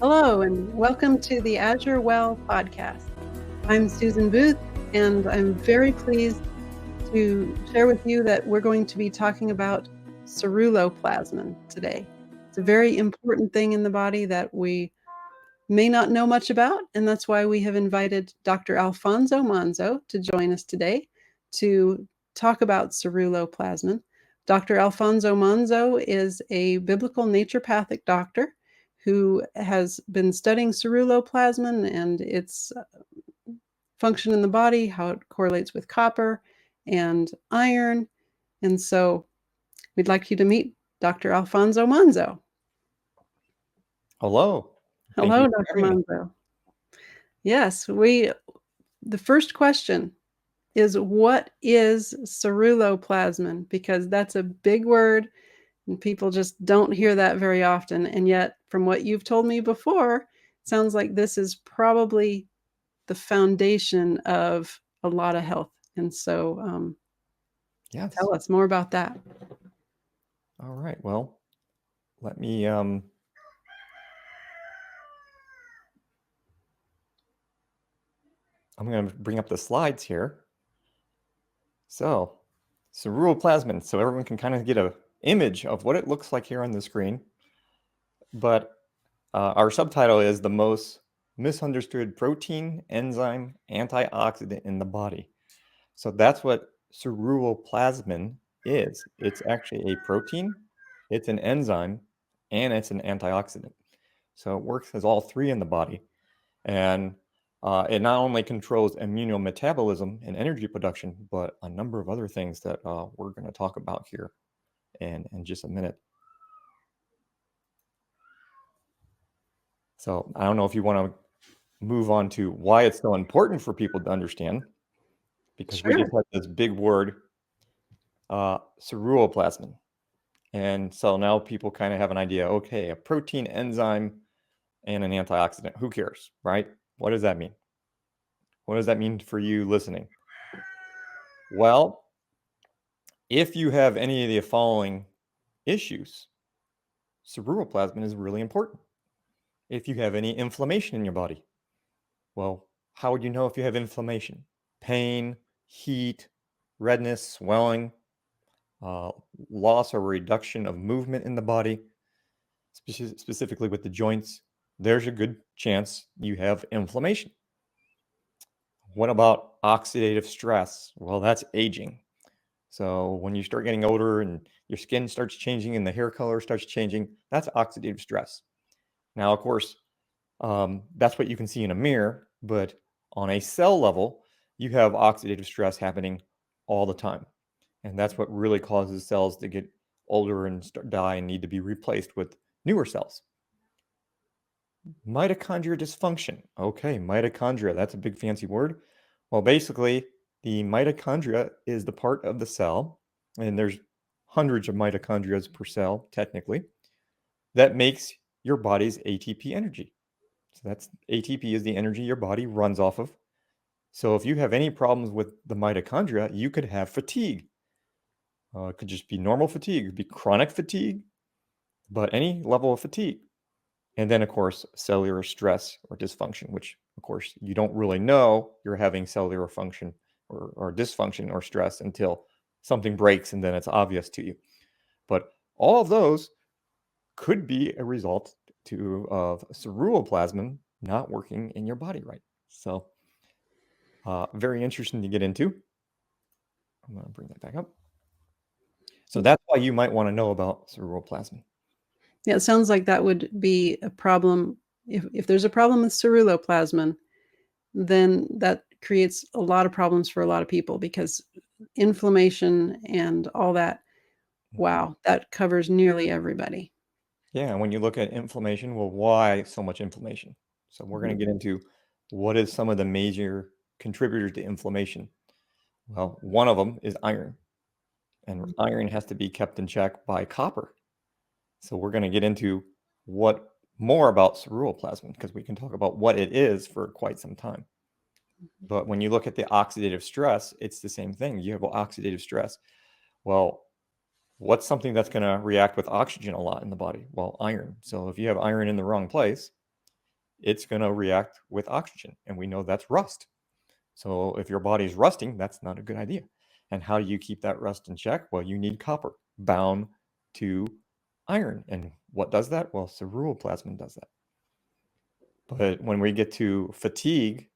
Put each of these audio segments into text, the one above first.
Hello, and welcome to the AzureWell podcast. I'm Susan Booth, and I'm very pleased to share with you that we're going to be talking about ceruloplasmin today. It's a very important thing in the body that we may not know much about, and that's why we have invited Dr. Alphonzo Monzo to join us today to talk about ceruloplasmin. Dr. Alphonzo Monzo is a biblical naturopathic doctor who has been studying ceruloplasmin and its function in the body, how it correlates with copper and iron. And so we'd like you to meet Dr. Alphonzo Monzo. Hello. Thank Hello, you for Dr. having me. Monzo. Yes, the first question is, what is ceruloplasmin? Because that's a big word and people just don't hear that very often. And yet, from what you've told me before, it sounds like this is probably the foundation of a lot of health. And so Yes. tell us more about that. All right. Well, let me I'm going to bring up the slides here. So, ceruloplasmin, so everyone can kind of get an image of what it looks like here on the screen. But our subtitle is the most misunderstood protein, enzyme, antioxidant in the body. So that's what ceruloplasmin is. It's actually a protein, it's an enzyme, and it's an antioxidant. So it works as all three in the body. And it not only controls immunometabolism and energy production, but a number of other things that we're going to talk about here in just a minute. So I don't know if you want to move on to why it's so important for people to understand, because we Sure. just had this big word, ceruloplasmin. And so now people kind of have an idea, okay, a protein, enzyme, and an antioxidant. Who cares, right? What does that mean? What does that mean for you listening? Well, if you have any of the following issues, ceruloplasmin is really important. If you have any inflammation in your body, well, how would you know if you have inflammation? Pain, heat, redness, swelling, loss or reduction of movement in the body, specifically with the joints, there's a good chance you have inflammation. What about oxidative stress? Well, that's aging. So when you start getting older and your skin starts changing and the hair color starts changing, that's oxidative stress. Now, of course, that's what you can see in a mirror, but on a cell level, you have oxidative stress happening all the time. And that's what really causes cells to get older and die and need to be replaced with newer cells. Mitochondria dysfunction. Okay, mitochondria, that's a big fancy word. Well, basically, the mitochondria is the part of the cell, and there's hundreds of mitochondria per cell, technically, that makes your body's ATP energy. So that's ATP is the energy your body runs off of. So if you have any problems with the mitochondria, you could have fatigue. It could just be normal fatigue, it could be chronic fatigue, but any level of fatigue. And then, of course, cellular stress or dysfunction, which, of course, you don't really know you're having cellular function or dysfunction or stress until something breaks and then it's obvious to you. But all of those could be a result of ceruloplasmin not working in your body right. So very interesting to get into. I'm going to bring that back up. So that's why you might want to know about ceruloplasmin. Yeah, it sounds like that would be a problem. If there's a problem with ceruloplasmin, then that creates a lot of problems for a lot of people because inflammation and all that, wow, that covers nearly everybody. Yeah, when you look at inflammation, well, why so much inflammation? So we're going to get into what is some of the major contributors to inflammation. Well, one of them is iron, and iron has to be kept in check by copper. So we're going to get into what more about ceruloplasmin because we can talk about what it is for quite some time. But when you look at the oxidative stress, it's the same thing. You have oxidative stress. Well, what's something that's going to react with oxygen a lot in the body? Well, iron. So if you have iron in the wrong place, it's going to react with oxygen. And we know that's rust. So if your body's rusting, that's not a good idea. And how do you keep that rust in check? Well, you need copper bound to iron. And what does that? Well, ceruloplasmin does that. But when we get to fatigue,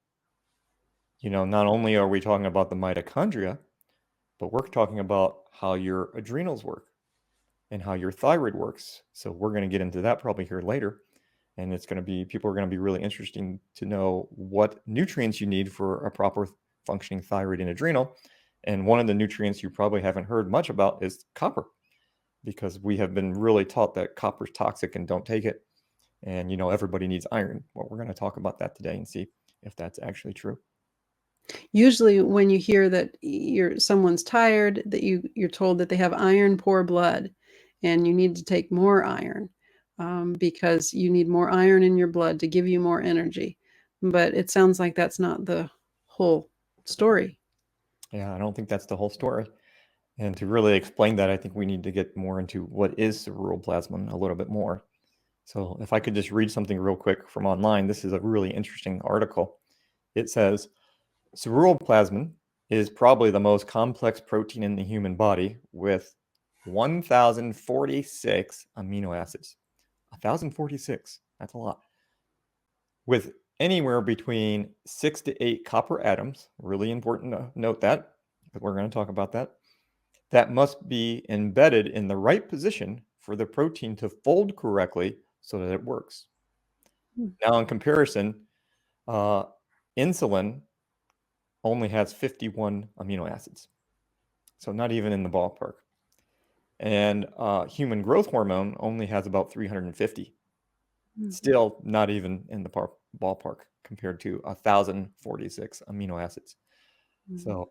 not only are we talking about the mitochondria, but we're talking about how your adrenals work and how your thyroid works. So we're going to get into that probably here later. And people are going to be really interesting to know what nutrients you need for a proper functioning thyroid and adrenal. And one of the nutrients you probably haven't heard much about is copper, because we have been really taught that copper is toxic and don't take it. And, everybody needs iron. Well, we're going to talk about that today and see if that's actually true. Usually when you hear that someone's tired, that you're told that they have iron poor blood and you need to take more iron because you need more iron in your blood to give you more energy. But it sounds like that's not the whole story. Yeah, I don't think that's the whole story. And to really explain that, I think we need to get more into what is ceruloplasmin a little bit more. So if I could just read something real quick from online, this is a really interesting article. It says, ceruloplasmin is probably the most complex protein in the human body with 1,046 amino acids. 1,046, that's a lot. With anywhere between 6 to 8 copper atoms, really important to note that, because we're going to talk about that must be embedded in the right position for the protein to fold correctly so that it works. Now, in comparison, insulin only has 51 amino acids, so not even in the ballpark. And human growth hormone only has about 350. Still not even in the ballpark compared to 1,046 amino acids. So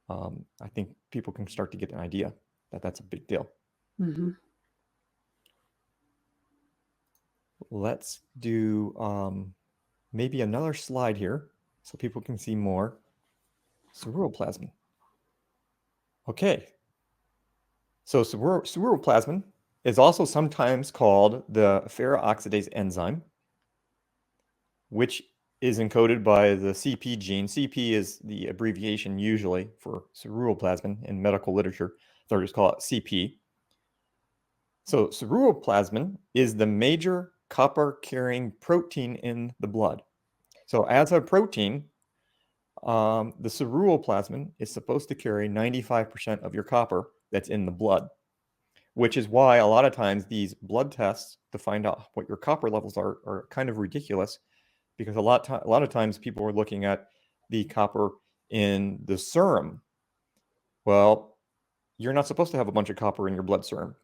I think people can start to get an idea that that's a big deal. Let's do maybe another slide here so people can see more ceruloplasmin. Okay. So ceruloplasmin is also sometimes called the ferroxidase enzyme, which is encoded by the CP gene. CP is the abbreviation usually for ceruloplasmin in medical literature. They'll just call it CP. So ceruloplasmin is the major copper-carrying protein in the blood. So as a protein, the ceruloplasmin is supposed to carry 95% of your copper that's in the blood, which is why a lot of times these blood tests to find out what your copper levels are kind of ridiculous, because a lot of times people are looking at the copper in the serum. Well, you're not supposed to have a bunch of copper in your blood serum.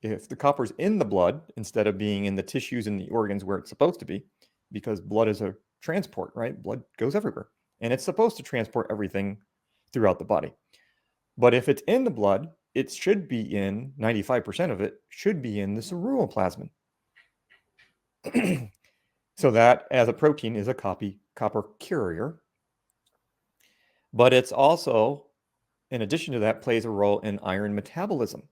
If the copper's in the blood instead of being in the tissues and the organs where it's supposed to be, because blood is a transport, right? Blood goes everywhere, and it's supposed to transport everything throughout the body. But if it's in the blood, it should be in 95% of it should be in the ceruloplasmin. So that as a protein is a copper carrier. But it's also, in addition to that, plays a role in iron metabolism.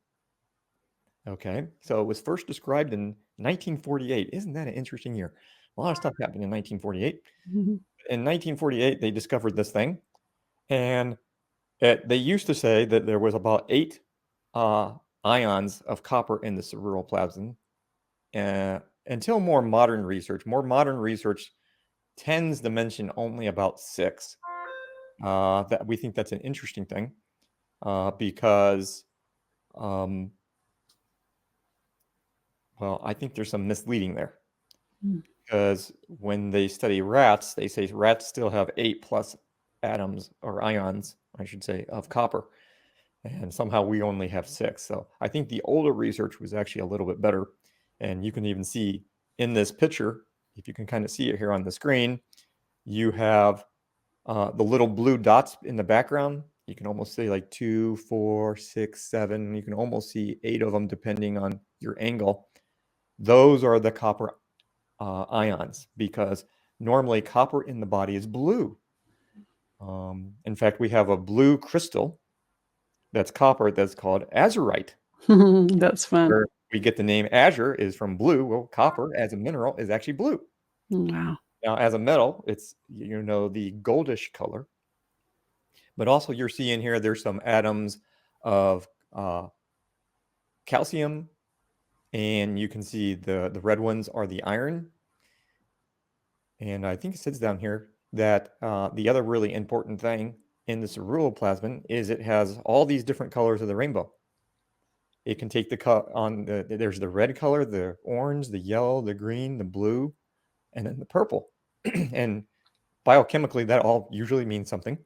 Okay, so it was first described in 1948. Isn't that an interesting year? A lot of stuff happened in 1948. In 1948, they discovered this thing. And they used to say that there was about 8 ions of copper in the ceruloplasmin until more modern research. More modern research tends to mention only about 6. That we think that's an interesting thing because, well, I think there's some misleading there. Because when they study rats, they say rats still have 8+ atoms or ions, I should say, of copper. And somehow we only have 6. So I think the older research was actually a little bit better. And you can even see in this picture, if you can kind of see it here on the screen, you have the little blue dots in the background. You can almost see like 2, 4, 6, 7. You can almost see 8 of them depending on your angle. Those are the copper ions, because normally copper in the body is blue. In fact, we have a blue crystal that's copper that's called azurite. That's fun. Where we get the name Azure is from blue. Well, copper as a mineral is actually blue. Wow. Now, as a metal, it's, the goldish color, but also you're seeing here, there's some atoms of calcium, and you can see the red ones are the iron. And I think it says down here that the other really important thing in the ceruloplasmin is it has all these different colors of the rainbow. It can take there's the red color, the orange, the yellow, the green, the blue, and then the purple. And biochemically, that all usually means something.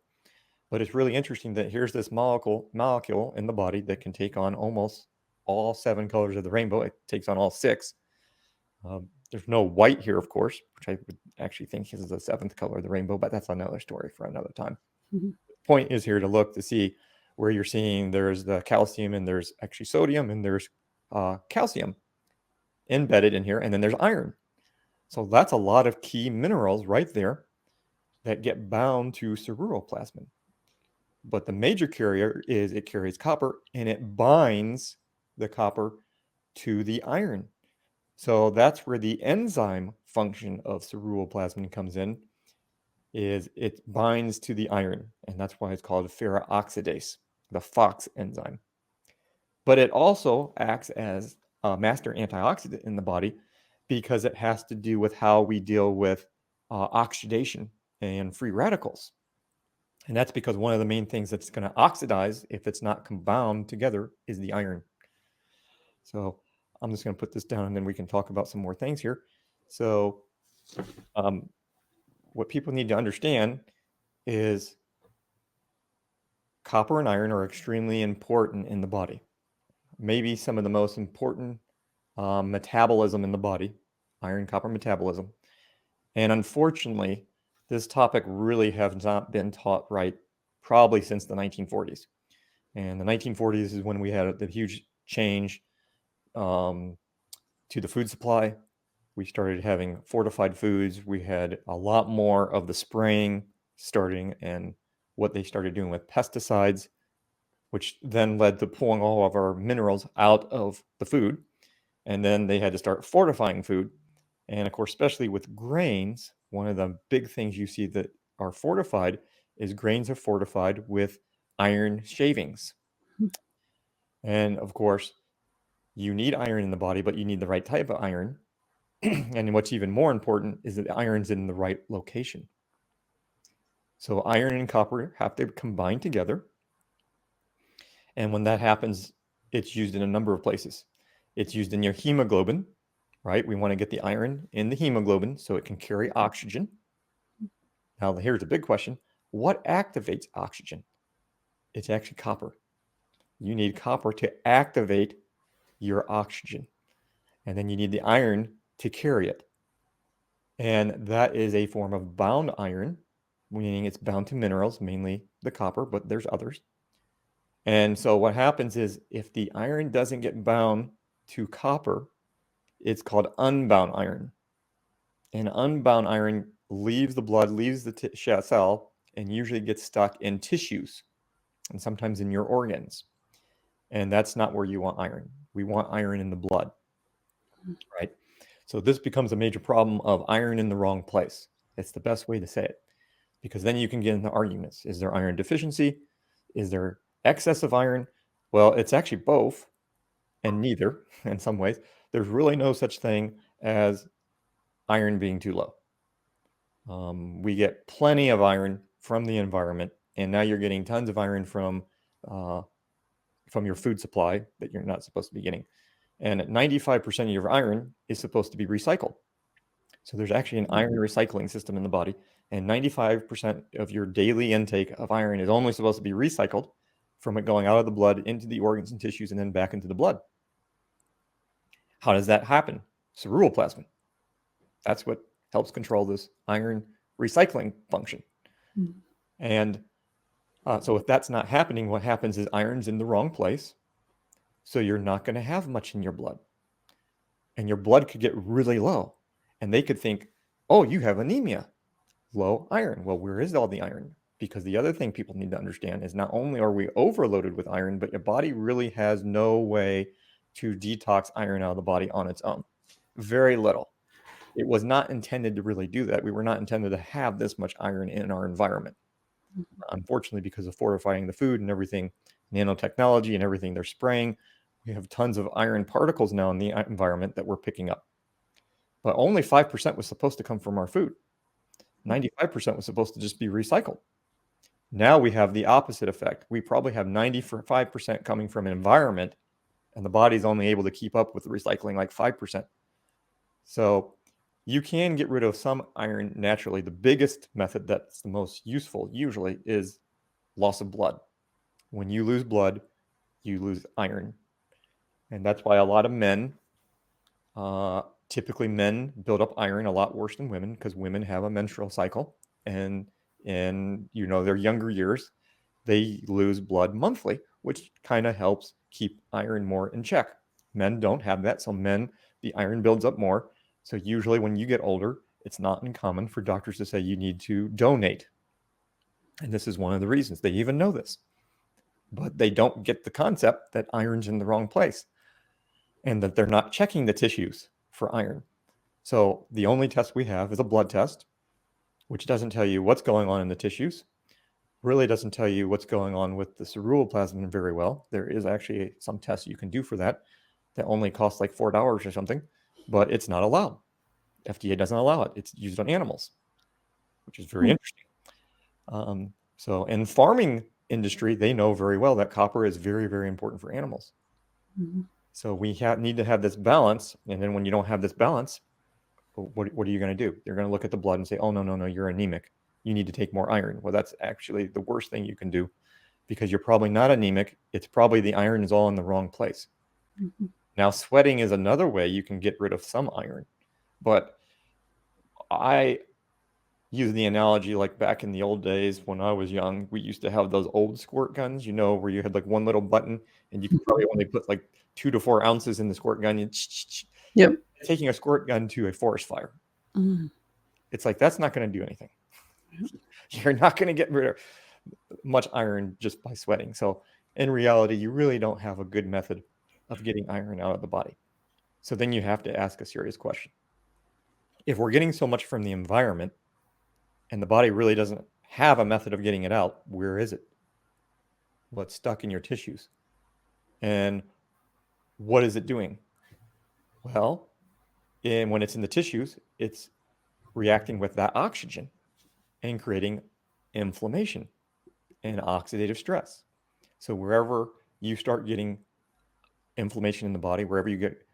But it's really interesting that here's this molecule in the body that can take on almost all 7 colors of the rainbow. It takes on all 6. There's no white here, of course, which I would actually think is the 7th color of the rainbow, but that's another story for another time. Mhm. The point is here to look to see where you're seeing there's the calcium, and there's actually sodium, and there's calcium embedded in here, and then there's iron. So that's a lot of key minerals right there that get bound to ceruloplasmin. But the major carrier is it carries copper, and it binds the copper to the iron. So that's where the enzyme function of ceruloplasmin comes in, is it binds to the iron, and that's why it's called ferroxidase, the FOX enzyme. But it also acts as a master antioxidant in the body because it has to do with how we deal with oxidation and free radicals. And that's because one of the main things that's going to oxidize, if it's not bound together, is the iron. So I'm just going to put this down, and then we can talk about some more things here. So what people need to understand is copper and iron are extremely important in the body. Maybe some of the most important metabolism in the body, iron-copper metabolism. And unfortunately, this topic really has not been taught right probably since the 1940s. And the 1940s is when we had the huge change to the food supply. We started having fortified foods. We had a lot more of the spraying starting, and what they started doing with pesticides, which then led to pulling all of our minerals out of the food. And then they had to start fortifying food. And of course, especially with grains, one of the big things you see that are fortified is grains are fortified with iron shavings. And of course, you need iron in the body, but you need the right type of iron. And what's even more important is that the iron's in the right location. So iron and copper have to combine together. And when that happens, it's used in a number of places. It's used in your hemoglobin, right? We want to get the iron in the hemoglobin so it can carry oxygen. Now, here's a big question. What activates oxygen? It's actually copper. You need copper to activate your oxygen. And then you need the iron to carry it. And that is a form of bound iron, meaning it's bound to minerals, mainly the copper, but there's others. And so what happens is if the iron doesn't get bound to copper, it's called unbound iron. And unbound iron leaves the blood, leaves the cell, and usually gets stuck in tissues and sometimes in your organs. And that's not where you want iron. We want iron in the blood, right? So this becomes a major problem of iron in the wrong place. It's the best way to say it, because then you can get into arguments. Is there iron deficiency? Is there excess of iron? Well, it's actually both and neither in some ways. There's really no such thing as iron being too low. We get plenty of iron from the environment, and now you're getting tons of iron from your food supply that you're not supposed to be getting. And 95% of your iron is supposed to be recycled. So there's actually an iron recycling system in the body, and 95% of your daily intake of iron is only supposed to be recycled from it going out of the blood into the organs and tissues and then back into the blood. How does that happen? Ceruloplasmin. That's what helps control this iron recycling function. Mm-hmm. And so if that's not happening, what happens is iron's in the wrong place. So you're not going to have much in your blood. And your blood could get really low. And they could think, oh, you have anemia, low iron. Well, where is all the iron? Because the other thing people need to understand is not only are we overloaded with iron, but your body really has no way to detox iron out of the body on its own. Very little. It was not intended to really do that. We were not intended to have this much iron in our environment. Unfortunately, because of fortifying the food and everything, nanotechnology and everything they're spraying, we have tons of iron particles now in the environment that we're picking up. But only 5% was supposed to come from our food. 95% was supposed to just be recycled. Now we have the opposite effect. We probably have 95% coming from an environment, and the body's only able to keep up with the recycling like 5%. So you can get rid of some iron naturally. The biggest method that's the most useful usually is loss of blood. When you lose blood, you lose iron. And that's why a lot of men, typically men build up iron a lot worse than women, because women have a menstrual cycle. And in their younger years, they lose blood monthly, which kind of helps keep iron more in check. Men don't have that. So men, the iron builds up more. So usually when you get older, it's not uncommon for doctors to say you need to donate. And this is one of the reasons. They even know this. But they don't get the concept that iron's in the wrong place and that they're not checking the tissues for iron. So the only test we have is a blood test, which doesn't tell you what's going on in the tissues, really doesn't tell you what's going on with the ceruloplasmin very well. There is actually some tests you can do for that only cost like $4 or something, but it's not allowed. FDA doesn't allow it. It's used on animals, which is very interesting. So in farming industry, they know very well that copper is very, very important for animals. So we need to have this balance. And then when you don't have this balance, what are you going to do? They're going to look at the blood and say, oh, no, you're anemic. You need to take more iron. Well, that's actually the worst thing you can do, because you're probably not anemic. It's probably the iron is all in the wrong place. Now, sweating is another way you can get rid of some iron. But I use the analogy like back in the old days when I was young, we used to have those old squirt guns, where you had like one little button and you could probably only put like 2 to 4 ounces in the squirt gun. Yep. Taking a squirt gun to a forest fire. It's like, that's not going to do anything. You're not going to get rid of much iron just by sweating. So in reality, you really don't have a good method of getting iron out of the body. So then you have to ask a serious question. If we're getting so much from the environment and the body really doesn't have a method of getting it out, where is it? Well, it's stuck in your tissues. And what is it doing? Well, when it's in the tissues, it's reacting with that oxygen and creating inflammation and oxidative stress. So wherever you start getting inflammation in the body, wherever you get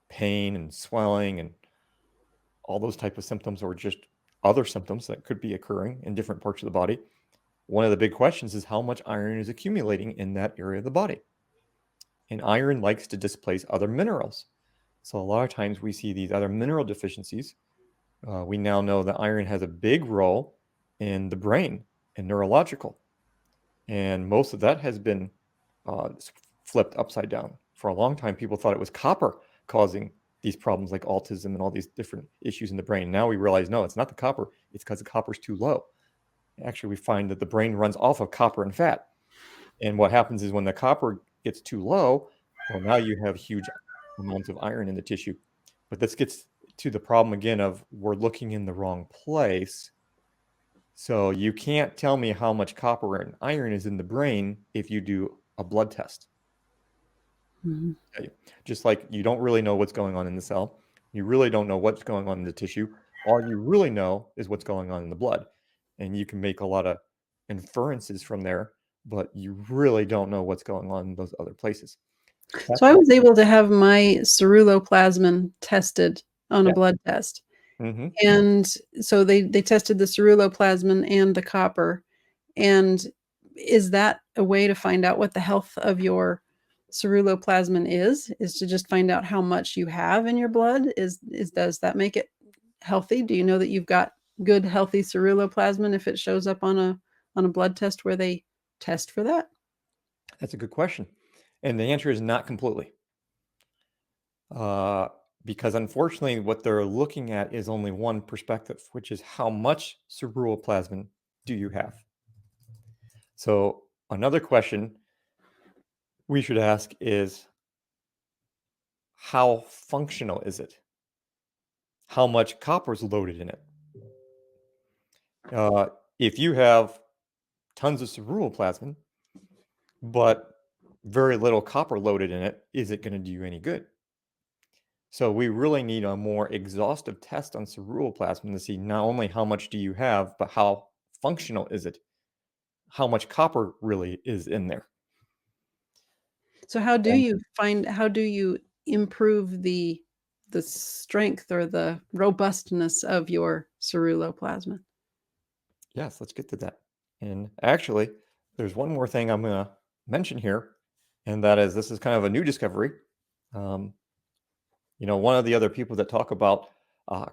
pain and swelling and all those type of symptoms, or just other symptoms that could be occurring in different parts of the body, one of the big questions is how much iron is accumulating in that area of the body. And iron likes to displace other minerals. So a lot of times we see these other mineral deficiencies. We now know that iron has a big role in the brain and neurological. And most of that has been flipped upside down. For a long time, people thought it was copper causing these problems like autism and all these different issues in the brain. Now we realize, no, it's not the copper. It's because the copper is too low. Actually, we find that the brain runs off of copper and fat. And what happens is when the copper gets too low, well, now you have huge amounts of iron in the tissue. But this gets to the problem again of we're looking in the wrong place. So you can't tell me how much copper and iron is in the brain if you do a blood test. Just like you don't really know what's going on in the cell. You really don't know what's going on in the tissue. All you really know is what's going on in the blood. And you can make a lot of inferences from there, but you really don't know what's going on in those other places. So I was able to have my ceruloplasmin tested on a blood test. And so they tested the ceruloplasmin and the copper. And is that a way to find out what the health of your ceruloplasmin is to just find out how much you have in your blood? Does that make it healthy? Do you know that you've got good, healthy ceruloplasmin if it shows up on a blood test where they test for that? That's a good question. And the answer is not completely. Because unfortunately, what they're looking at is only one perspective, which is how much ceruloplasmin do you have? So another question we should ask is, how functional is it? how much copper is loaded in it. If you have tons of ceruloplasmin, but very little copper loaded in it, is it going to do you any good? So we really need a more exhaustive test on ceruloplasmin to see not only how much do you have, but how functional is it? How much copper really is in there? So how do And you improve the strength or the robustness of your ceruloplasmin? yes, let's get to that. And actually, there's one more thing I'm going to mention here, and that is this is kind of a new discovery. Um, one of the other people that talk about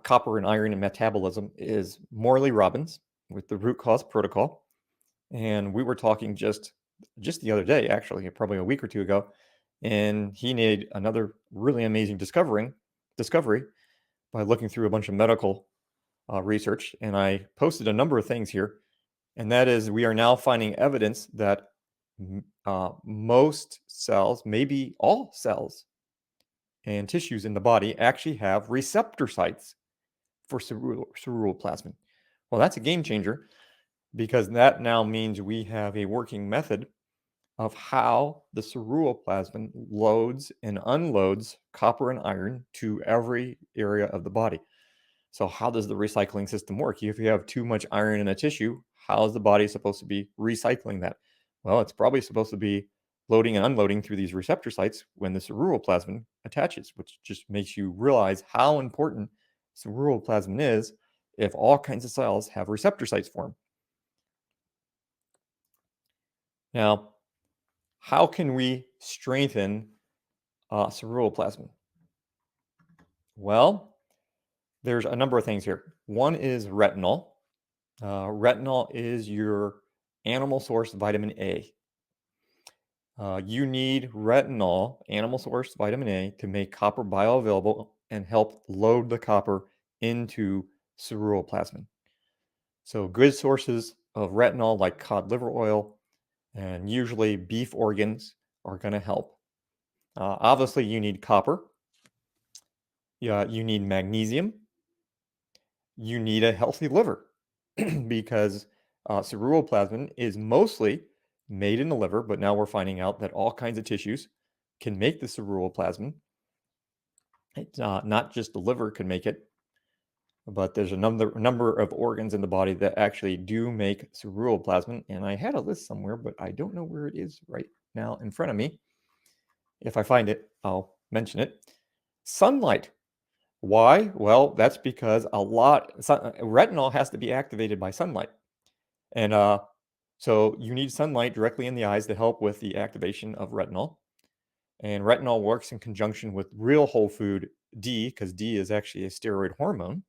copper and iron and metabolism is Morley Robbins with the root cause protocol. And we were talking just the other day, actually, probably a week or two ago, and he made another really amazing discovery by looking through a bunch of medical research. And I posted a number of things here, and that is we are now finding evidence that most cells, maybe all cells and tissues in the body actually have receptor sites for ceruloplasmin. Well, that's a game changer because that now means we have a working method of how the ceruloplasmin loads and unloads copper and iron to every area of the body. So how does the recycling system work? If you have too much iron in a tissue, how is the body supposed to be recycling that? Well, it's probably supposed to be loading and unloading through these receptor sites when the ceruloplasmin attaches, which just makes you realize how important ceruloplasmin is if all kinds of cells have receptor sites for them. Now, how can we strengthen ceruloplasmin? Well, there's a number of things here. One is retinol. Retinol is your animal source vitamin A. You need retinol, animal source vitamin A, to make copper bioavailable and help load the copper into ceruloplasmin. So good sources of retinol like cod liver oil and usually beef organs are going to help. Obviously, you need copper. Yeah, you need magnesium. You need a healthy liver because ceruloplasmin is mostly made in the liver, but now we're finding out that all kinds of tissues can make the ceruloplasmin. It's not just the liver can make it, but there's a number of organs in the body that actually do make ceruloplasmin. And I had a list somewhere, but I don't know where it is right now in front of me. If I find it, I'll mention it. Sunlight. Why? Well, that's because retinol has to be activated by sunlight. And so you need sunlight directly in the eyes to help with the activation of retinol. And retinol works in conjunction with real whole food D, because D is actually a steroid hormone.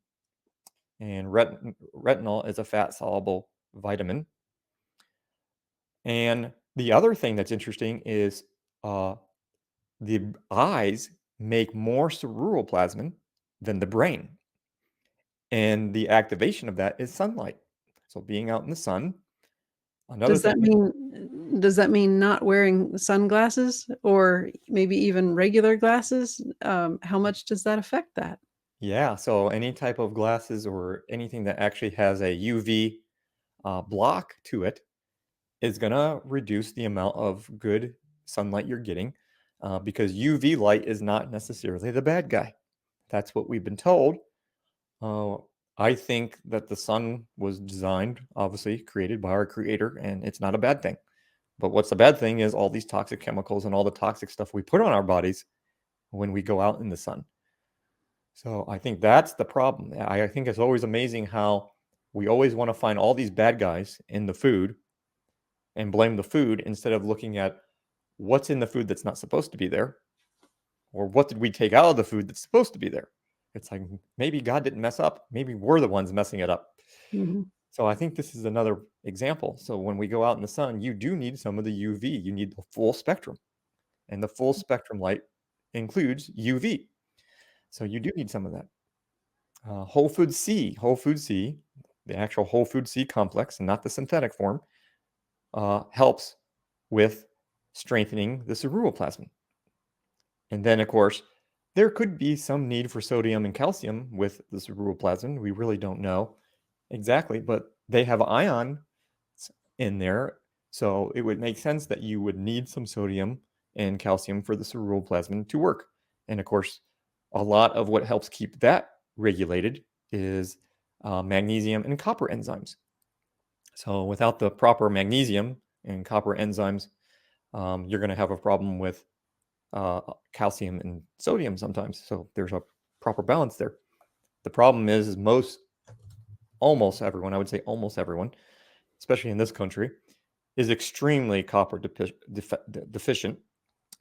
And retinol is a fat soluble vitamin. And the other thing that's interesting is the eyes make more ceruloplasmin than the brain. And the activation of that is sunlight. So being out in the sun. Another Does thing that mean not wearing sunglasses or maybe even regular glasses? How much does that affect that? yeah, so any type of glasses or anything that actually has a UV block to it is going to reduce the amount of good sunlight you're getting because UV light is not necessarily the bad guy. That's what we've been told. Uh, I think that the sun was designed, obviously created by our creator, and it's not a bad thing. But what's the bad thing is all these toxic chemicals and all the toxic stuff we put on our bodies when we go out in the sun. So I think that's the problem. I think it's always amazing how we always want to find all these bad guys in the food and blame the food instead of looking at what's in the food that's not supposed to be there or what did we take out of the food that's supposed to be there. It's like maybe God didn't mess up. Maybe we're the ones messing it up. Mhm. So I think this is another example. So when we go out in the sun, you do need some of the UV. You need the full spectrum. And the full spectrum light includes UV. So you do need some of that. Whole food C, the actual whole food C complex, not the synthetic form, helps with strengthening the ceruloplasmin. And then, of course, There could be some need for sodium and calcium with the ceruloplasmin. We really don't know exactly, but they have ions in there. So it would make sense that you would need some sodium and calcium for the ceruloplasmin to work. And of course, a lot of what helps keep that regulated is magnesium and copper enzymes. So without the proper magnesium and copper enzymes, you're going to have a problem with calcium and sodium sometimes. So there's a proper balance there. The problem is almost everyone, I would say almost everyone, especially in this country, is extremely copper deficient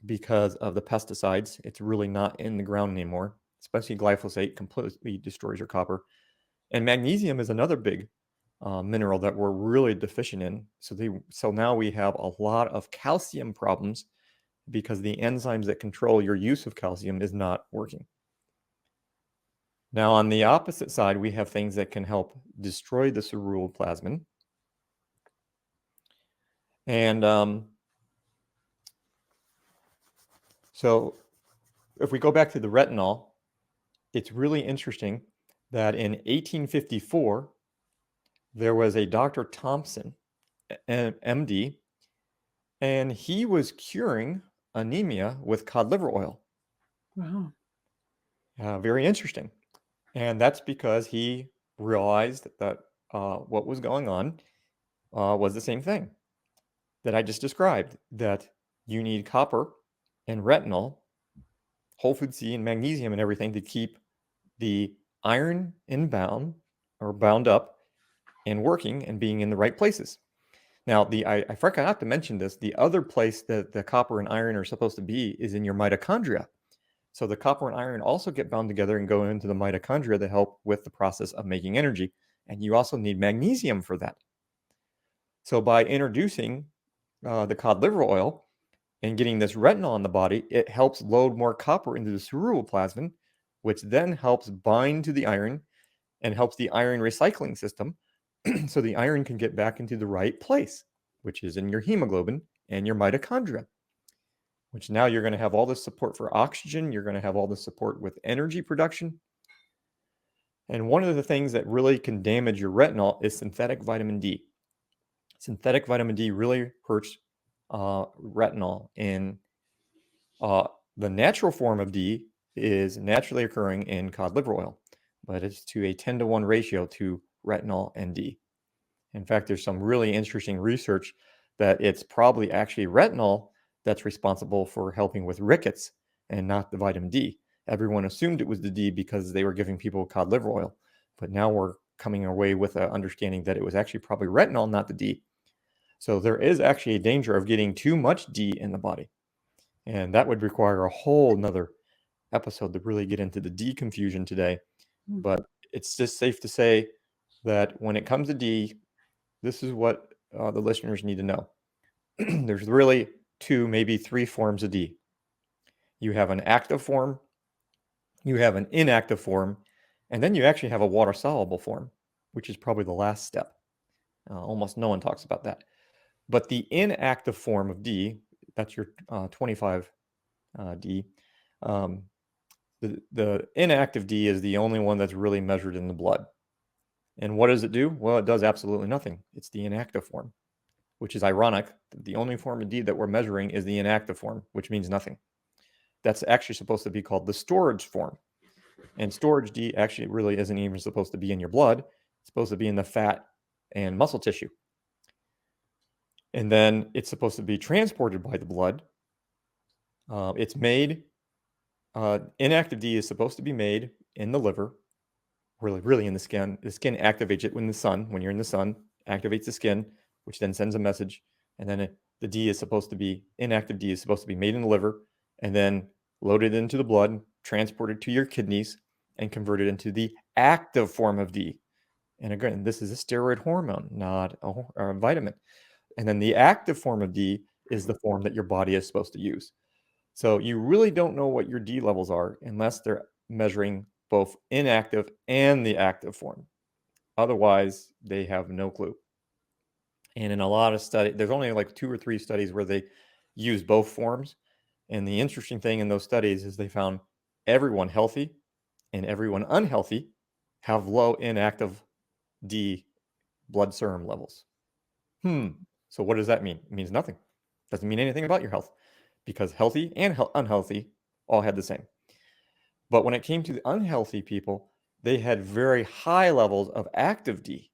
because of the pesticides. It's really not in the ground anymore, especially glyphosate completely destroys your copper. And magnesium is another big mineral that we're really deficient in. So now we have a lot of calcium problems because the enzymes that control your use of calcium is not working. Now, on the opposite side, we have things that can help destroy the ceruloplasmin. And so if we go back to the retinol, it's really interesting that in 1854, there was a Dr. Thompson, MD, and he was curing anemia with cod liver oil. Wow. Very interesting. And that's because he realized that what was going on was the same thing that I just described, that you need copper and retinol, whole food C and magnesium and everything to keep the iron bound up and working and being in the right places. Now, I forgot to mention this. The other place that the copper and iron are supposed to be is in your mitochondria. So the copper and iron also get bound together and go into the mitochondria to help with the process of making energy. And you also need magnesium for that. So by introducing the cod liver oil and getting this retinol in the body, it helps load more copper into the ceruloplasmin, which then helps bind to the iron and helps the iron recycling system so the iron can get back into the right place, which is in your hemoglobin and your mitochondria, which now you're going to have all this support for oxygen. You're going to have all this support with energy production. And one of the things that really can damage your retinol is synthetic vitamin D. Synthetic vitamin D really hurts retinol. And the natural form of D is naturally occurring in cod liver oil, but it's to a 10-to-1 ratio to retinol and D. In fact, there's some really interesting research that it's probably actually retinol that's responsible for helping with rickets and not the vitamin D. Everyone assumed it was the D because they were giving people cod liver oil, but now we're coming away with an understanding that it was actually probably retinol, not the D. So there is actually a danger of getting too much D in the body. And that would require a whole nother episode to really get into the D confusion today. But it's just safe to say that when it comes to D, this is what the listeners need to know. There's really 2, maybe 3 forms of D. You have an active form, you have an inactive form, and then you actually have a water-soluble form, which is probably the last step. Almost no one talks about that. But the inactive form of D, that's your 25 D, the inactive D is the only one that's really measured in the blood. And what does it do? Well, it does absolutely nothing. It's the inactive form, which is ironic. The only form of D that we're measuring is the inactive form, which means nothing. That's actually supposed to be called the storage form. And storage D actually really isn't even supposed to be in your blood. It's supposed to be in the fat and muscle tissue. And then it's supposed to be transported by the blood. It's made, inactive D is supposed to be made in the liver, really in the skin. The skin activates it when you're in the sun, activates the skin, which then sends a message. And then the inactive D is supposed to be made in the liver and then loaded into the blood, transported to your kidneys, and converted into the active form of D. And again, this is a steroid hormone, not a vitamin. And then the active form of D is the form that your body is supposed to use. So you really don't know what your D levels are unless they're measuring both inactive and the active form. Otherwise, they have no clue. And in a lot of studies, there's only like 2 or 3 studies where they use both forms. And the interesting thing in those studies is they found everyone healthy and everyone unhealthy have low inactive D blood serum levels. So what does that mean? It means nothing. Doesn't mean anything about your health, because healthy and unhealthy all had the same. But when it came to the unhealthy people, they had very high levels of active D,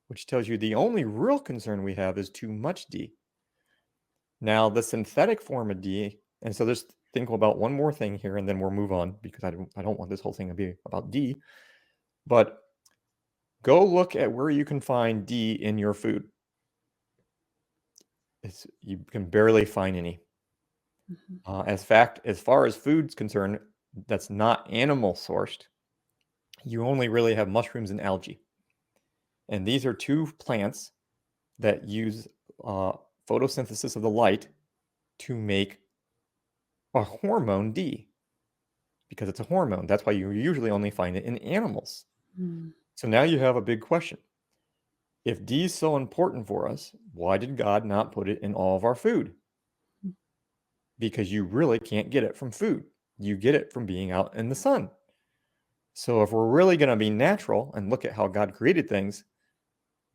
which tells you the only real concern we have is too much D. Now, the synthetic form of D, and so just think about one more thing here, and then we'll move on, because I don't want this whole thing to be about D. But go look at where you can find D in your food. You can barely find any. As far as food's concerned, that's not animal sourced, you only really have mushrooms and algae. And these are two plants that use photosynthesis of the light to make a hormone D, because it's a hormone. That's why you usually only find it in animals. So now you have a big question. If D is so important for us, why did God not put it in all of our food? Because you really can't get it from food. You get it from being out in the sun. So if we're really going to be natural and look at how God created things,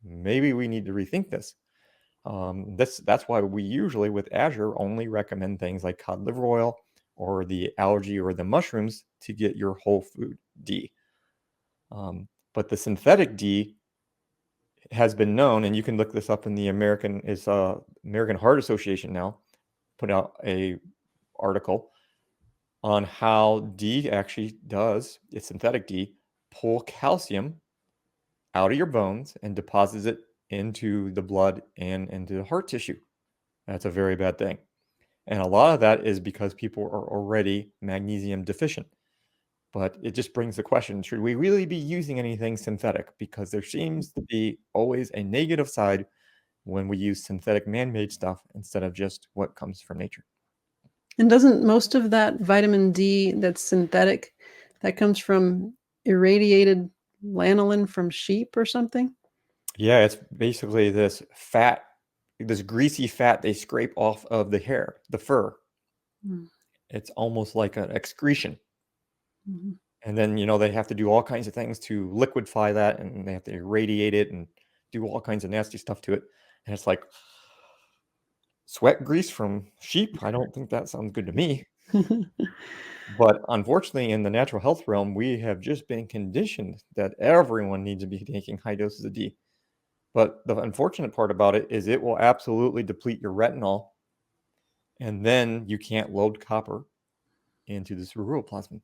maybe we need to rethink this. That's why we usually with Azure only recommend things like cod liver oil or the algae or the mushrooms to get your whole food D. But the synthetic D has been known, and you can look this up in the American Heart Association now put out a article on how D actually does, it's synthetic D, pull calcium out of your bones and deposits it into the blood and into the heart tissue. That's a very bad thing. And a lot of that is because people are already magnesium deficient. But it just brings the question, should we really be using anything synthetic? Because there seems to be always a negative side when we use synthetic man-made stuff instead of just what comes from nature. And doesn't most of that vitamin D that's synthetic, that comes from irradiated lanolin from sheep or something? Yeah, it's basically this fat, this greasy fat they scrape off of the hair, the fur. It's almost like an excretion. And then, they have to do all kinds of things to liquefy that, and they have to irradiate it and do all kinds of nasty stuff to it. And it's like sweat grease from sheep. I don't think that sounds good to me. But unfortunately, in the natural health realm, we have just been conditioned that everyone needs to be taking high doses of D. But the unfortunate part about it is it will absolutely deplete your retinol, and then you can't load copper into the ceruloplasmin.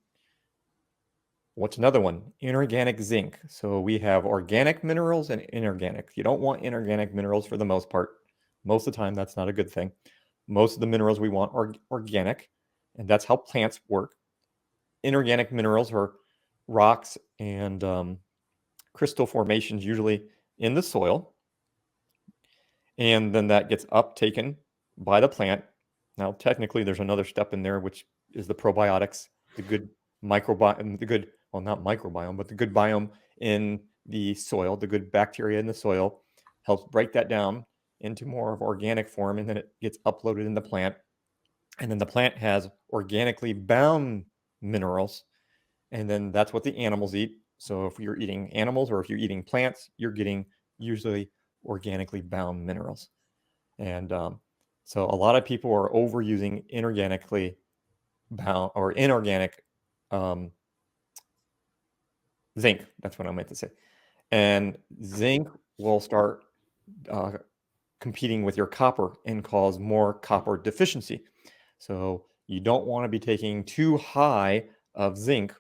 What's another one? Inorganic zinc. So we have organic minerals and inorganic. You don't want inorganic minerals for the most part. Most of the time, that's not a good thing. Most of the minerals we want are organic, and that's how plants work. Inorganic minerals are rocks and crystal formations, usually in the soil. And then that gets uptaken by the plant. Now, technically, there's another step in there, which is the probiotics, the good microbiome, not microbiome, but the good biome in the soil, the good bacteria in the soil, helps break that down into more of organic form, and then it gets uploaded in the plant. And then the plant has organically bound minerals, and then that's what the animals eat. So if you're eating animals or if you're eating plants, you're getting usually organically bound minerals. And so a lot of people are overusing inorganically bound or inorganic zinc. That's what I meant to say. And zinc will start competing with your copper and cause more copper deficiency. So you don't want to be taking too high of zinc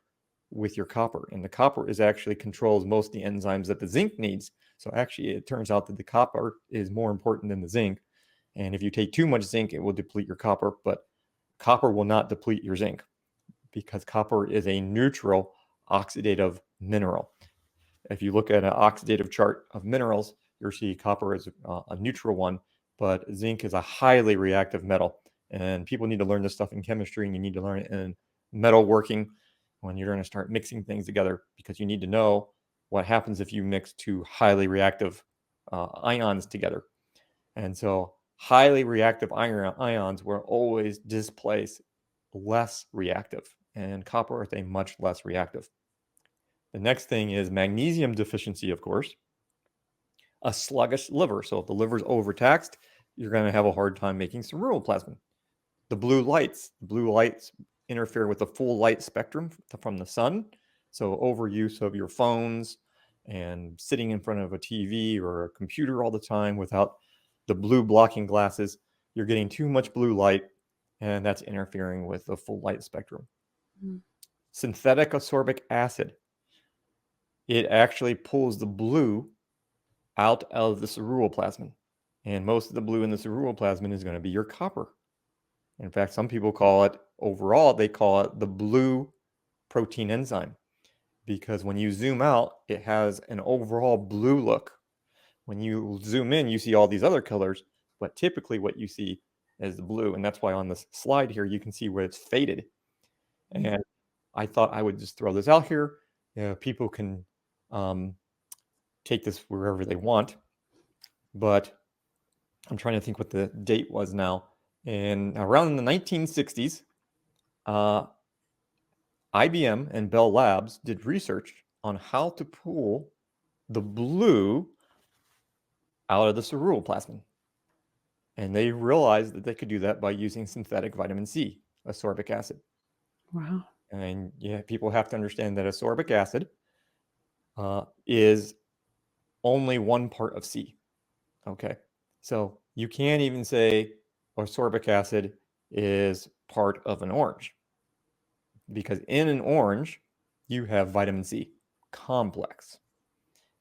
with your copper. And the copper actually controls most of the enzymes that the zinc needs. So actually, it turns out that the copper is more important than the zinc. And if you take too much zinc, it will deplete your copper, but copper will not deplete your zinc because copper is a neutral oxidative mineral. If you look at an oxidative chart of minerals, you'll see copper is a neutral one, but zinc is a highly reactive metal. And people need to learn this stuff in chemistry, and you need to learn it in metalworking when you're going to start mixing things together, because you need to know what happens if you mix two highly reactive ions together. And so highly reactive ions will always displace less reactive and copper is a much less reactive. The next thing is magnesium deficiency, of course. A sluggish liver. So if the liver is overtaxed, you're going to have a hard time making ceruloplasmin. The blue lights interfere with the full light spectrum from the sun. So overuse of your phones and sitting in front of a TV or a computer all the time without the blue blocking glasses, you're getting too much blue light, and that's interfering with the full light spectrum. Mm. Synthetic ascorbic acid. It actually pulls the blue out of the ceruloplasmin. And most of the blue in the ceruloplasmin is going to be your copper. In fact, some people call it, overall, they call it the blue protein enzyme, because when you zoom out, it has an overall blue look. When you zoom in, you see all these other colors, but typically what you see is the blue. And that's why on this slide here, you can see where it's faded. And I thought I would just throw this out here. People can take this wherever they want, but I'm trying to think what the date was now. And around the 1960s, IBM and Bell Labs did research on how to pull the blue out of the ceruloplasmin. And they realized that they could do that by using synthetic vitamin C, ascorbic acid. Wow. And yeah, people have to understand that ascorbic acid is only one part of C. Okay. So you can't even say ascorbic acid is part of an orange, because in an orange, you have vitamin C complex.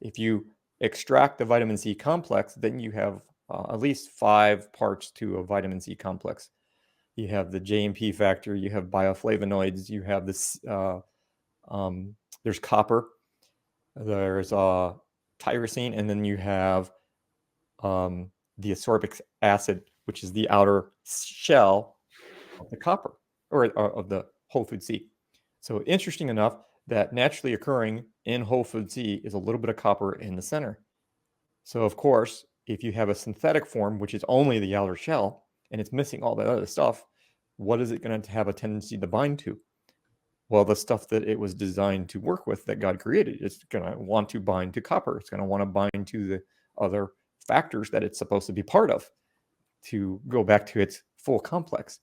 If you extract the vitamin C complex, then you have at least 5 parts to a vitamin C complex. You have the JMP factor, you have bioflavonoids, you have this, there's copper, there's tyrosine, and then you have the ascorbic acid, which is the outer shell of the copper, or of the whole food C. So interesting enough that naturally occurring in whole food C is a little bit of copper in the center. So of course, if you have a synthetic form, which is only the outer shell, and it's missing all that other stuff, what is it going to have a tendency to bind to? Well, the stuff that it was designed to work with, that God created, it's going to want to bind to copper. It's going to want to bind to the other factors that it's supposed to be part of to go back to its full complex.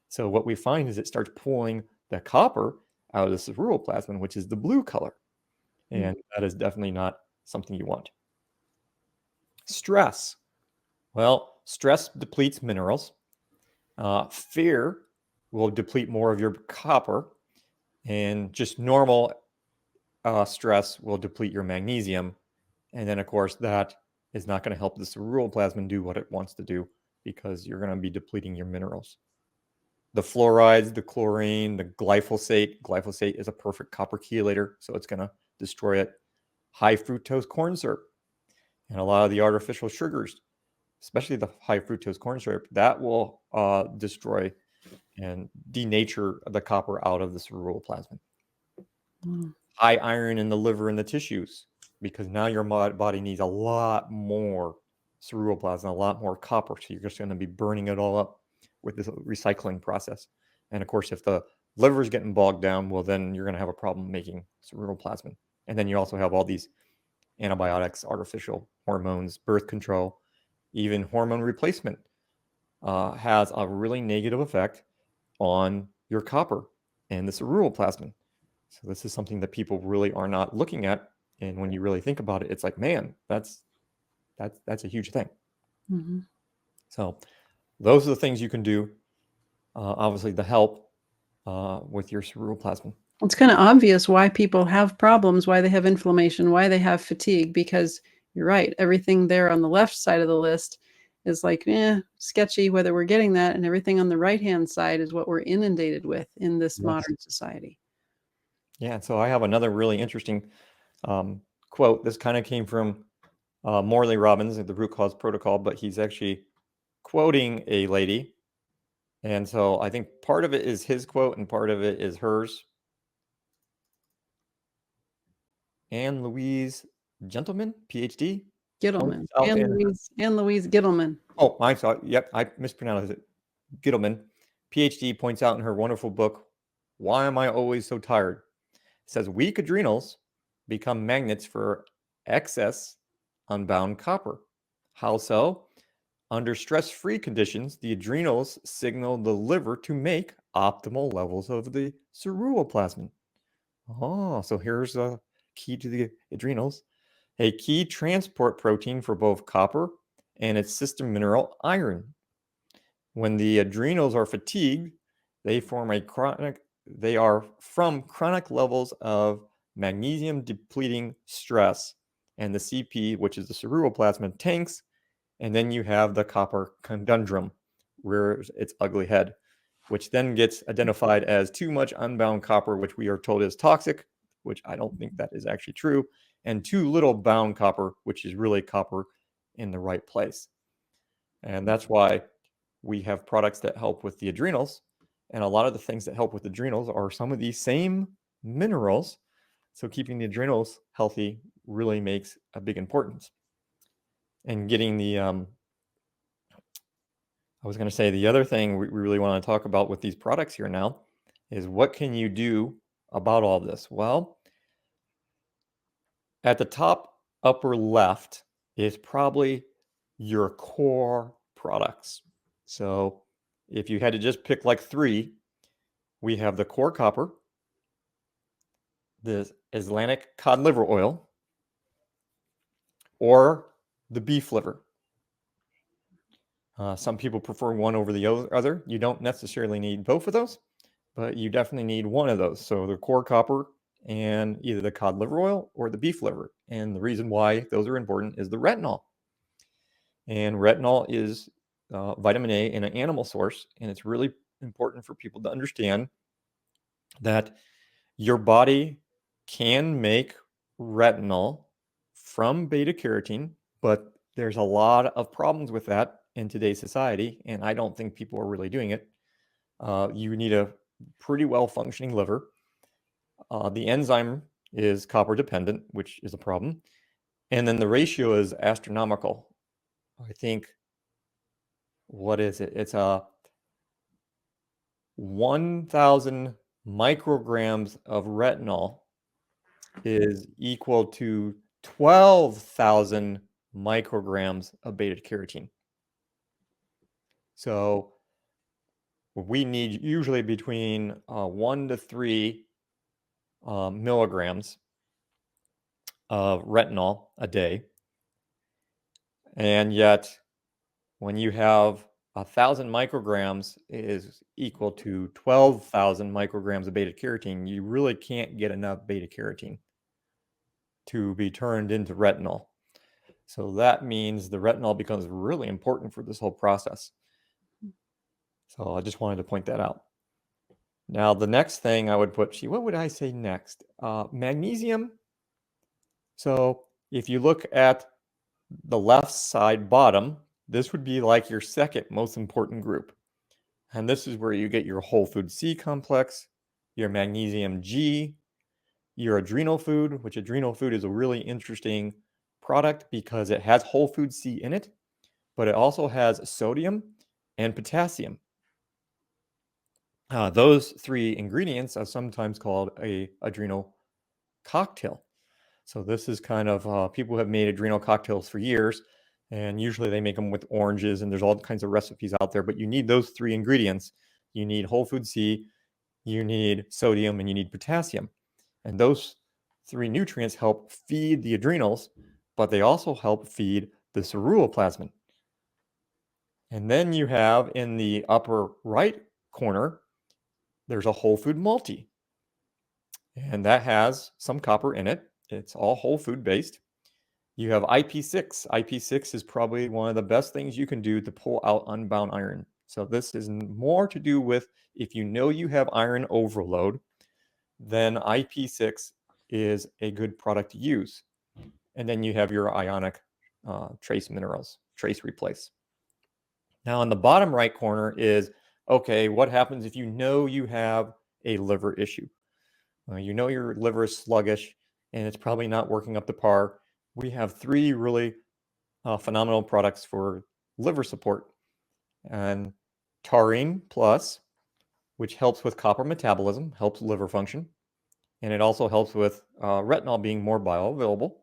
So what we find is it starts pulling the copper out of the ceruloplasmin, which is the blue color. And that is definitely not something you want. Stress. Well, stress depletes minerals. Fear will deplete more of your copper. And just normal stress will deplete your magnesium. And then, of course, that is not going to help the ceruloplasmin do what it wants to do, because you're going to be depleting your minerals. The fluorides, the chlorine, the glyphosate. Glyphosate is a perfect copper chelator, so it's going to destroy it. High fructose corn syrup and a lot of the artificial sugars, especially the high fructose corn syrup, that will destroy and denature the copper out of the ceruloplasmin. High iron in the liver and the tissues, because now your body needs a lot more ceruloplasmin, a lot more copper. So you're just going to be burning it all up with this recycling process. And of course, if the liver is getting bogged down, well, then you're going to have a problem making ceruloplasmin. And then you also have all these antibiotics, artificial hormones, birth control, even hormone replacement has a really negative effect on your copper and the ceruloplasmin. So this is something that people really are not looking at. And when you really think about it, it's like, man, that's a huge thing. Mm-hmm. So those are the things you can do. Obviously, the help with your ceruloplasmin. It's kind of obvious why people have problems, why they have inflammation, why they have fatigue, because you're right. Everything there on the left side of the list is like, sketchy whether we're getting that. And everything on the right-hand side is what we're inundated with in this modern society. Yeah. So I have another really interesting quote. This kind of came from Morley Robbins at the Root Cause Protocol, but he's actually quoting a lady. And so I think part of it is his quote and part of it is hers. Anne Louise Gentleman, PhD. Gittleman. Anne Louise Gittleman. Oh, I'm sorry. Yep, I mispronounced it. Gittleman, PhD, points out in her wonderful book, Why am I always so tired? It says weak adrenals become magnets for excess unbound copper. How so? Under stress-free conditions, the adrenals signal the liver to make optimal levels of the ceruloplasmin. Oh, so here's a key to the adrenals. A key transport protein for both copper and its sister mineral iron. When the adrenals are fatigued, they are from chronic levels of magnesium depleting stress, and the CP, which is the ceruloplasmin, tanks, and then you have the copper conundrum, rears its ugly head, which then gets identified as too much unbound copper, which we are told is toxic, which I don't think that is actually true, and too little bound copper, which is really copper in the right place. And that's why we have products that help with the adrenals. And a lot of the things that help with adrenals are some of these same minerals. So keeping the adrenals healthy really makes a big importance. And getting the, I was going to say the other thing we really want to talk about with these products here now is what can you do about all this? Well, at the top upper left is probably your core products. So if you had to just pick like 3, we have the core copper, the Islamic cod liver oil, or the beef liver. Some people prefer one over the other. You don't necessarily need both of those, but you definitely need one of those. So the core copper and either the cod liver oil or the beef liver. And the reason why those are important is the retinol. And retinol is vitamin A in an animal source, and it's really important for people to understand that your body can make retinol from beta carotene, but there's a lot of problems with that in today's society, and I don't think people are really doing it. You need a pretty well functioning liver. The enzyme is copper dependent, which is a problem. And then the ratio is astronomical. I think, what is it? It's a 1,000 micrograms of retinol is equal to 12,000 micrograms of beta carotene. So we need usually between 1 to 3 milligrams of retinol a day. And yet when you have 1,000 micrograms is equal to 12,000 micrograms of beta carotene, you really can't get enough beta carotene to be turned into retinol. So that means the retinol becomes really important for this whole process. So I just wanted to point that out. Now, the next thing I would put, what would I say next? Magnesium. So if you look at the left side bottom, this would be like your second most important group. And this is where you get your whole food C complex, your magnesium G, your adrenal food, which adrenal food is a really interesting product because it has whole food C in it, but it also has sodium and potassium. Those 3 ingredients are sometimes called a adrenal cocktail. So this is kind of, people have made adrenal cocktails for years, and usually they make them with oranges, and there's all kinds of recipes out there, but you need those 3 ingredients. You need whole food C, you need sodium, and you need potassium. And those 3 nutrients help feed the adrenals, but they also help feed the ceruloplasmin. And then you have in the upper right corner, there's a whole food multi. And that has some copper in it. It's all whole food based. You have IP6. IP6 is probably one of the best things you can do to pull out unbound iron. So this is more to do with if you know you have iron overload, then IP6 is a good product to use. And then you have your ionic trace minerals, trace replace. Now in the bottom right corner is, okay, what happens if you know you have a liver issue? You know your liver is sluggish and it's probably not working up to par. We have 3 really phenomenal products for liver support. And taurine plus, which helps with copper metabolism, helps liver function, and it also helps with retinol being more bioavailable.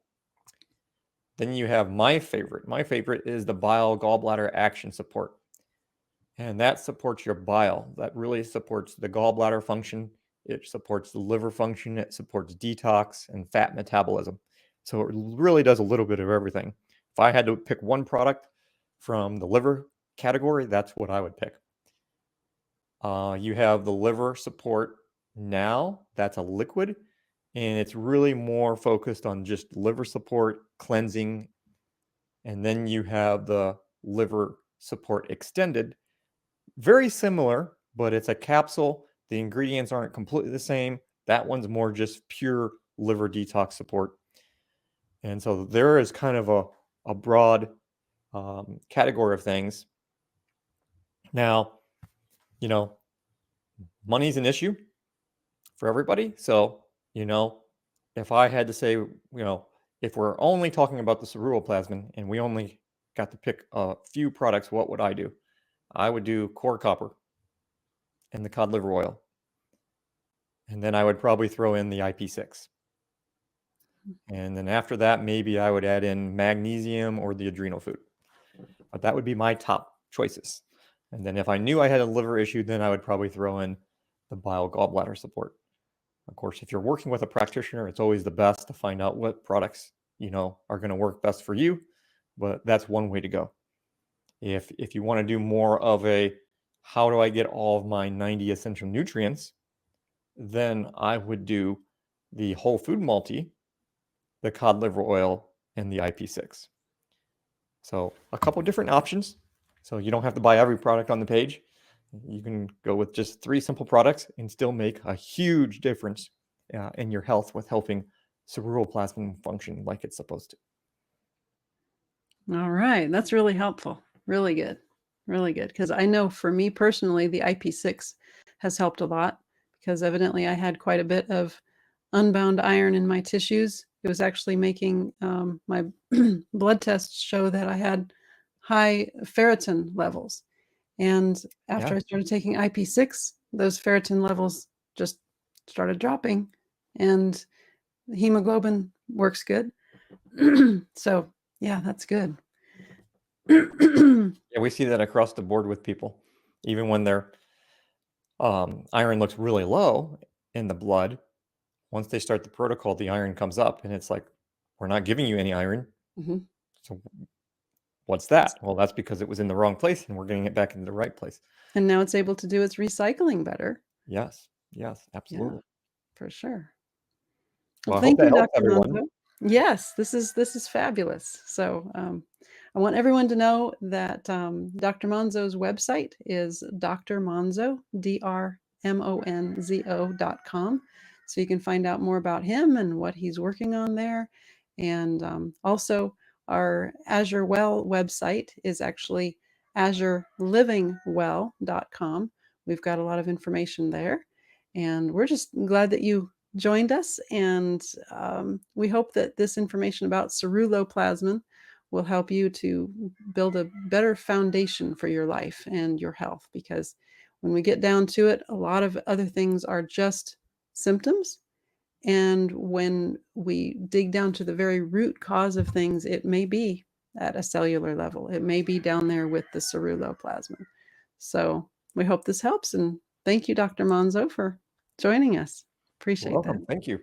Then you have my favorite. My favorite is the bile gallbladder action support. And that supports your bile. That really supports the gallbladder function. It supports the liver function. It supports detox and fat metabolism. So it really does a little bit of everything. If I had to pick one product from the liver category, that's what I would pick. You have the liver support now. That's a liquid, and it's really more focused on just liver support, cleansing. And then you have the liver support extended. Very similar, but it's a capsule. The ingredients aren't completely the same. That one's more just pure liver detox support. And so there is kind of a broad category of things. Now, money's an issue for everybody. So, if I had to say, if we're only talking about the ceruloplasmin and we only got to pick a few products, what would I do? I would do core copper and the cod liver oil. And then I would probably throw in the IP6. And then after that, maybe I would add in magnesium or the adrenal food. But that would be my top choices. And then if I knew I had a liver issue, then I would probably throw in the bile gallbladder support. Of course, if you're working with a practitioner, it's always the best to find out what products, are going to work best for you. But that's one way to go. If you want to do more of a, how do I get all of my 90 essential nutrients, then I would do the whole food multi, the cod liver oil, and the IP6. So a couple different options. So you don't have to buy every product on the page. You can go with just 3 simple products and still make a huge difference in your health with helping ceruloplasmin function like it's supposed to. All right. That's really helpful. Really good. Really good. Because I know for me personally, the IP6 has helped a lot because evidently I had quite a bit of unbound iron in my tissues. It was actually making my blood tests show that I had high ferritin levels. And after I started taking IP6, those ferritin levels just started dropping and hemoglobin works good. So yeah, that's good. Yeah, we see that across the board with people. Even when their iron looks really low in the blood, once they start the protocol, the iron comes up and it's like, we're not giving you any iron. So what's that? Well, that's because it was in the wrong place and we're getting it back into the right place. And now it's able to do its recycling better. Yes, absolutely. Yeah, for sure. Well, thank you, Dr. everyone. Monzo. Yes, this is fabulous. So I want everyone to know that Dr. Monzo's website is drmonzo, drmonzo.com. So you can find out more about him and what he's working on there. And also our AzureWell website is actually azurelivingwell.com. We've got a lot of information there. And we're just glad that you joined us. And we hope that this information about ceruloplasmin will help you to build a better foundation for your life and your health. Because when we get down to it, a lot of other things are just symptoms. And when we dig down to the very root cause of things, it may be at a cellular level. It may be down there with the ceruloplasmin. So we hope this helps. And thank you, Dr. Monzo, for joining us. Appreciate that. Thank you.